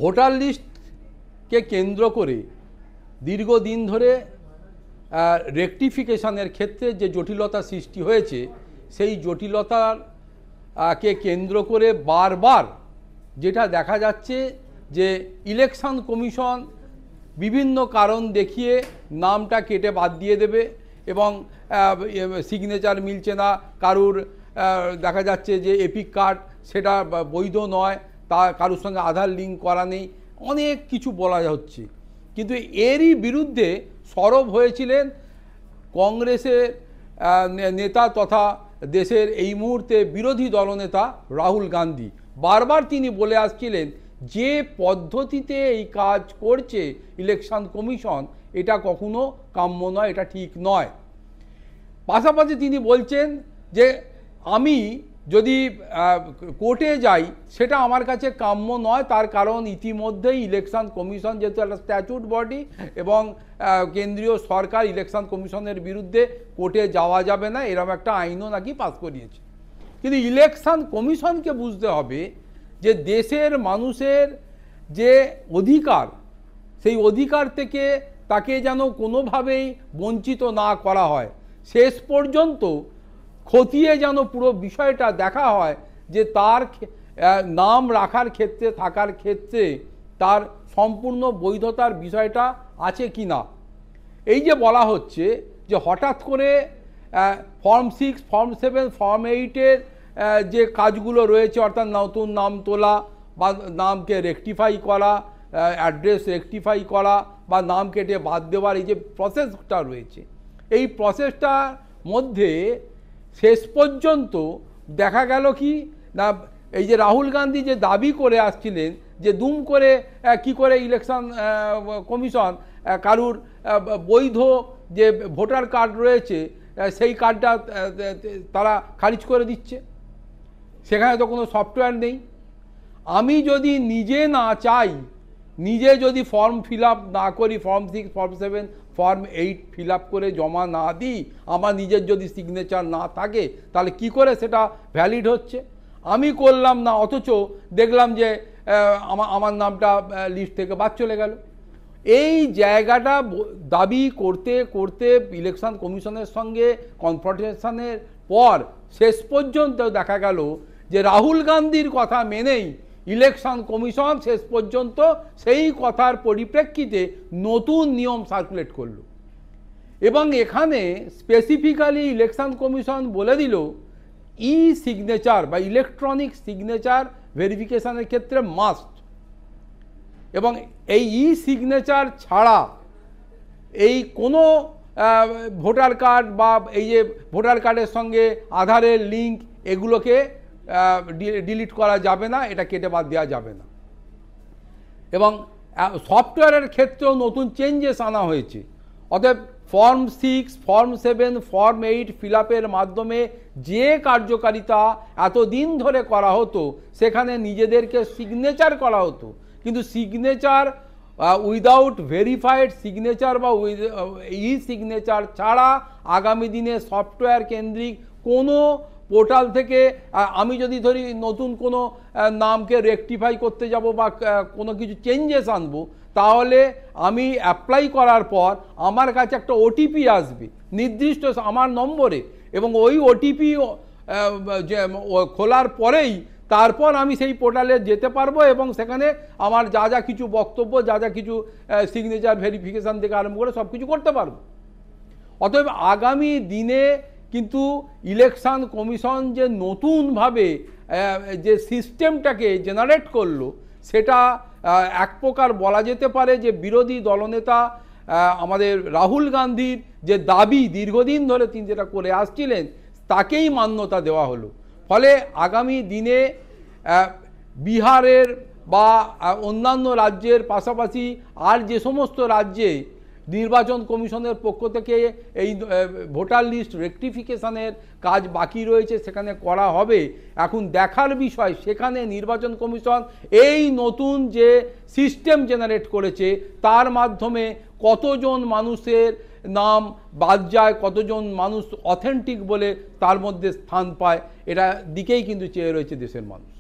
Voter লিস্টকে কেন্দ্র করে দীর্ঘদিন ধরে রেকটিফিকেশনের ক্ষেত্রে যে জটিলতা সৃষ্টি হয়েছে, সেই জটিলতার কে কেন্দ্র করে বারবার যেটা দেখা যাচ্ছে যে ইলেকশন কমিশন বিভিন্ন কারণ দেখিয়ে নামটা কেটে বাদ দিয়ে দেবে এবং সিগনেচার মিলছে না, কারুর দেখা যাচ্ছে যে এপিক কার্ড সেটা বৈধ নয়, তা কারুর সঙ্গে আধার লিঙ্ক করা নেই, অনেক কিছু বলা হচ্ছে। কিন্তু এরই বিরুদ্ধে সরব হয়েছিলেন কংগ্রেসের নেতা তথা দেশের এই মুহূর্তে বিরোধী দলনেতা রাহুল গান্ধী। বারবার তিনি বলে আসছিলেন যে পদ্ধতিতে এই কাজ করছে ইলেকশন কমিশন, এটা কখনো কাম্য নয়, এটা ঠিক নয়। পাশাপাশি তিনি বলছেন যে আমি যদি কোর্টে যাই সেটা আমার কাছে কাম্য নয়, তার কারণ ইতিমধ্যেই ইলেকশন কমিশন যেহেতু একটা স্ট্যাচুট বডি এবং কেন্দ্রীয় সরকার ইলেকশন কমিশনের বিরুদ্ধে কোর্টে যাওয়া যাবে না, এরকম একটা আইনও নাকি পাস করিয়েছে। কিন্তু ইলেকশন কমিশনকে বুঝতে হবে যে দেশের মানুষের যে অধিকার, সেই অধিকার থেকে তাকে যেন কোনোভাবেই বঞ্চিত না করা হয়, শেষ পর্যন্ত খতিয়ে যেন পুরো বিষয়টা দেখা হয় যে তার নাম রাখার ক্ষেত্রে থাকার ক্ষেত্রে তার সম্পূর্ণ বৈধতার বিষয়টা আছে কি না। এই যে বলা হচ্ছে যে হঠাৎ করে ফর্ম 6, ফর্ম 7, ফর্ম 8-এর যে কাজগুলো রয়েছে, অর্থাৎ নতুন নাম তোলা বা নামকে রেকটিফাই করা, অ্যাড্রেস রেকটিফাই করা বা নাম কেটে বাদ দেওয়ার এই যে প্রসেসটা রয়েছে, এই প্রসেসটার মধ্যে শেষ পর্যন্ত দেখা গেল কি না, এই যে রাহুল গান্ধী যে দাবি করে আসছিলেন যে দুম করে কি করে ইলেকশন কমিশন কারুর বৈধ যে ভোটার কার্ড রয়েছে সেই কার্ডটা তারা খারিজ করে দিচ্ছে, সেখানে তো কোনো সফটওয়্যার নেই। আমি যদি নিজে না চাই, নিজে যদি ফর্ম ফিল আপ না করি, form 6, form 7, form 8 fill up করে জমা না দিই, আমার নিজের যদি সিগনেচার না থাকে, তাহলে কি করে সেটা ভ্যালিড হচ্ছে? আমি করলাম না, অথচ দেখলাম যে আমার নামটা লিস্ট থেকে বাদ চলে গেল। এই জায়গাটা দাবি করতে করতে ইলেকশন কমিশনের সঙ্গে কনফ্রন্টেশনের পর শেষ পর্যন্ত দেখা গেল যে রাহুল গান্ধীর কথা মেনেই ইলেকশন কমিশন শেষ পর্যন্ত সেই কথার পরিপ্রেক্ষিতে নতুন নিয়ম সার্কুলেট করল এবং এখানে স্পেসিফিক্যালি ইলেকশন কমিশন বলে দিল ই সিগনেচার বা ইলেকট্রনিক সিগনেচার ভেরিফিকেশনের ক্ষেত্রে মাস্ট, এবং এই ই সিগনেচার ছাড়া এই কোনো ভোটার কার্ড বা এই যে ভোটার কার্ডের সঙ্গে আধারের লিঙ্ক এগুলোকে ডিলিট করা যাবে না, এটা কেটে বাদ দেওয়া যাবে না। এবং সফটওয়্যারের ক্ষেত্রেও নতুন চেঞ্জেস আনা হয়েছে। অতএব ফর্ম 6, ফর্ম 7, ফর্ম 8 ফিল আপের মাধ্যমে যে কার্যকারিতা এতদিন ধরে করা হতো, সেখানে নিজেদেরকে সিগনেচার করা হতো, কিন্তু সিগনেচার উইদাউট ভেরিফাইড সিগনেচার বা ই সিগনেচার ছাড়া আগামী দিনে সফটওয়্যার কেন্দ্রিক কোনো পোর্টাল থেকে আমি যদি ধরি নতুন কোনো নামকে রেকটিফাই করতে যাব বা কোনো কিছু চেঞ্জেস আনবো, তাহলে আমি অ্যাপ্লাই করার পর আমার কাছে একটা ওটিপি আসবে নির্দিষ্ট আমার নম্বরে, এবং ওই ওটিপি খোলার পরেই তারপর আমি সেই পোর্টালে যেতে পারবো এবং সেখানে আমার যা যা কিছু বক্তব্য, যা যা কিছু সিগনেচার ভেরিফিকেশান থেকে আরম্ভ করে সব কিছু করতে পারবো। অতএব আগামী দিনে কিন্তু ইলেকশন কমিশন যে নতুনভাবে যে সিস্টেমটাকে জেনারেট করলো, সেটা এক প্রকার বলা যেতে পারে যে বিরোধী দলনেতা আমাদের রাহুল গান্ধীর যে দাবি দীর্ঘদিন ধরে তিনি যেটা করে আসছিলেন তাকেই মান্যতা দেওয়া হলো। ফলে আগামী দিনে বিহারের বা অন্যান্য রাজ্যের পাশাপাশি আর যে সমস্ত রাজ্যে নির্বাচন কমিশনের পক্ষ থেকে এই ভোটার লিস্ট রেকটিফিকেশনের কাজ বাকি রয়েছে সেখানে করা হবে। এখন দেখার বিষয় সেখানে নির্বাচন কমিশন এই নতুন যে সিস্টেম জেনারেট করেছে তার মাধ্যমে কতজন মানুষের নাম বাদ যায়, কতজন মানুষ অথেন্টিক বলে তার মধ্যে স্থান পায়, এটা দিকেই কিন্তু চেয়ে রয়েছে দেশের মানুষ।